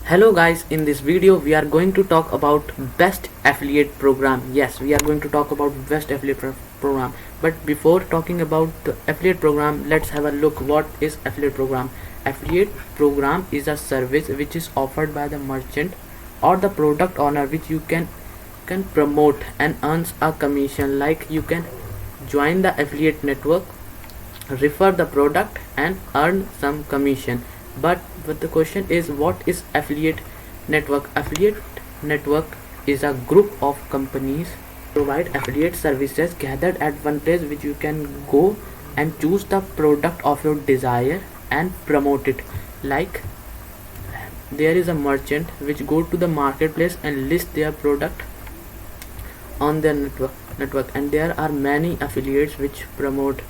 Hello guys, in this video we are going to talk about best affiliate program. Yes, we are going to talk about best affiliate program. But before talking about the affiliate program, let's have a look what is affiliate program. Affiliate program is a service which is offered by the merchant or the product owner which you can promote and earns a commission. Like you can join the affiliate network, refer the product and earn some commission. But the question is, what is affiliate network? Affiliate network is a group of companies provide affiliate services gathered at one place which you can go and choose the product of your desire and promote it. Like there is a merchant which go to the marketplace and list their product on their network, and there are many affiliates which promote.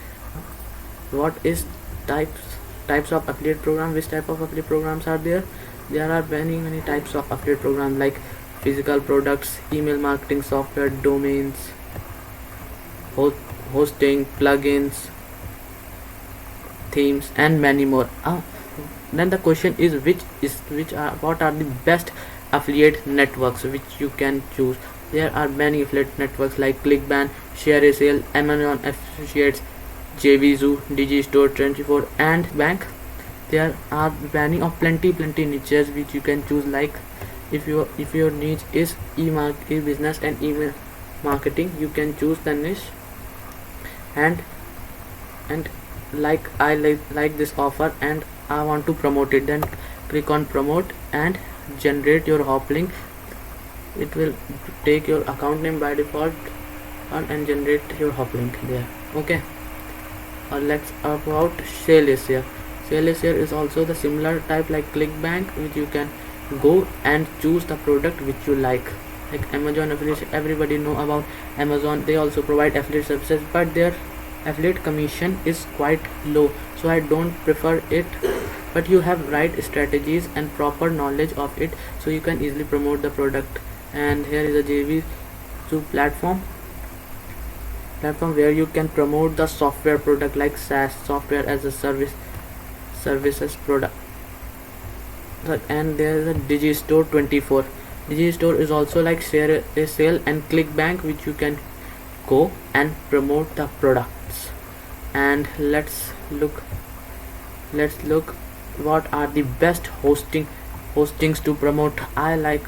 What is types of affiliate program? Which type of affiliate programs are there? There are many types of affiliate program, like physical products, email marketing software, domains, hosting, plugins, themes and many more. Then the question is, what are the best affiliate networks which you can choose? There are many affiliate networks like ClickBank, ShareASale, Amazon Affiliates, JVZoo, Digistore 24 and Bank. There are many of plenty niches which you can choose. Like if your niche is e-business and email marketing, you can choose the niche. And like I like this offer and I want to promote it, then click on promote and generate your hop link. It will take your account name by default and generate your hop link there. Okay. Let's talk about ShareASale. ShareASale is also the similar type like ClickBank, which you can go and choose the product which you like Amazon affiliate. Everybody know about Amazon. They also provide affiliate services, but their affiliate commission is quite low, so I don't prefer it. But you have right strategies and proper knowledge of it, so you can easily promote the product. And here is a JVZoo platform where you can promote the software product like SaaS, software as a services product. And there is a Digistore 24. Digistore is also like ShareASale and ClickBank, which you can go and promote the products. And let's look what are the best hostings to promote. I like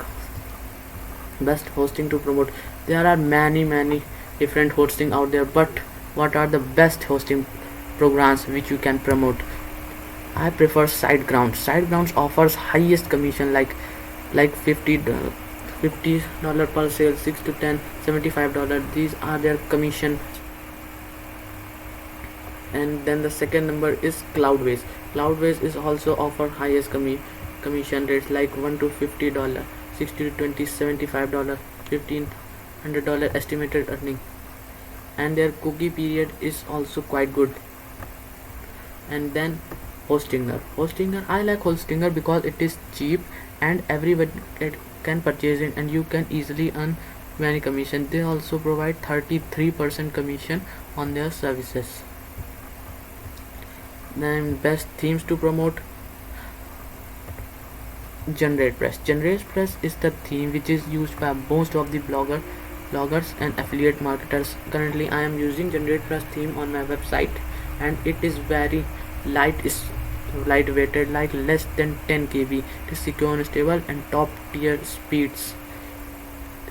best hosting to promote. There are many different hosting out there, but what are the best hosting programs which you can promote? I prefer SiteGround. SiteGround offers highest commission like $50 per sale, 6 to 10, $75. These are their commission. And then the second number is Cloudways. Cloudways is also offer highest commission rates like $1 to $50, 60 to 20, $75, $1,500 estimated earning, and their cookie period is also quite good. And then Hostinger, I like Hostinger because it is cheap and everybody can purchase it, and you can easily earn many commission. They also provide 33% commission on their services. Then best themes to promote: GeneratePress is the theme which is used by most of the bloggers and affiliate marketers. Currently I am using GeneratePress theme on my website, and it is very lightweighted, like less than 10 KB. It is secure and stable and top tier speeds.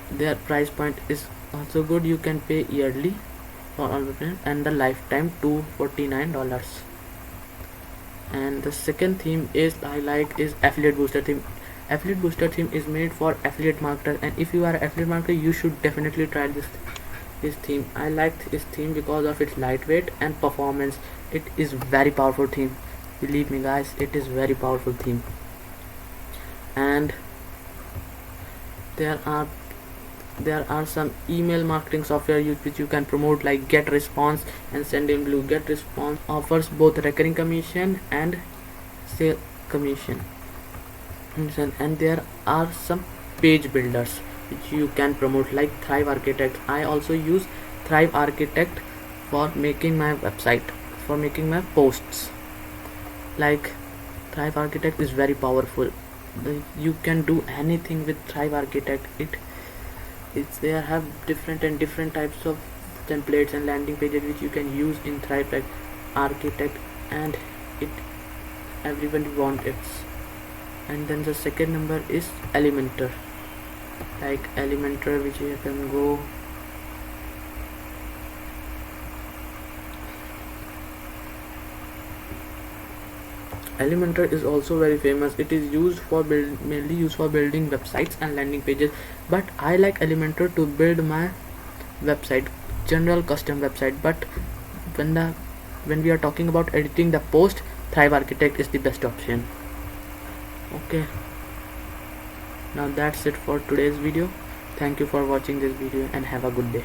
Their price point is also good. You can pay yearly for all the plans, and the lifetime $249. And the second theme is Affiliate Booster theme. Affiliate Booster theme is made for affiliate marketers, and if you are an affiliate marketer, you should definitely try this theme. I like this theme because of its lightweight and performance. It is very powerful theme. Believe me guys, it is very powerful theme. And there are some email marketing software which you can promote like GetResponse and Sendinblue. GetResponse offers both recurring commission and sale commission. And there are some page builders which you can promote like Thrive Architect. I also use Thrive Architect for making my website, for making my posts. Like Thrive Architect is very powerful. You can do anything with Thrive Architect. It's they have different types of templates and landing pages which you can use in Thrive Architect, and it everyone wants it. And then the second number is Elementor, like Elementor, which you can go. Elementor is also very famous. It is used for mainly used for building websites and landing pages, but I like Elementor to build my website, general custom website. But when we are talking about editing the post, Thrive Architect is the best option. Okay, now that's it for today's video. Thank you for watching this video and have a good day.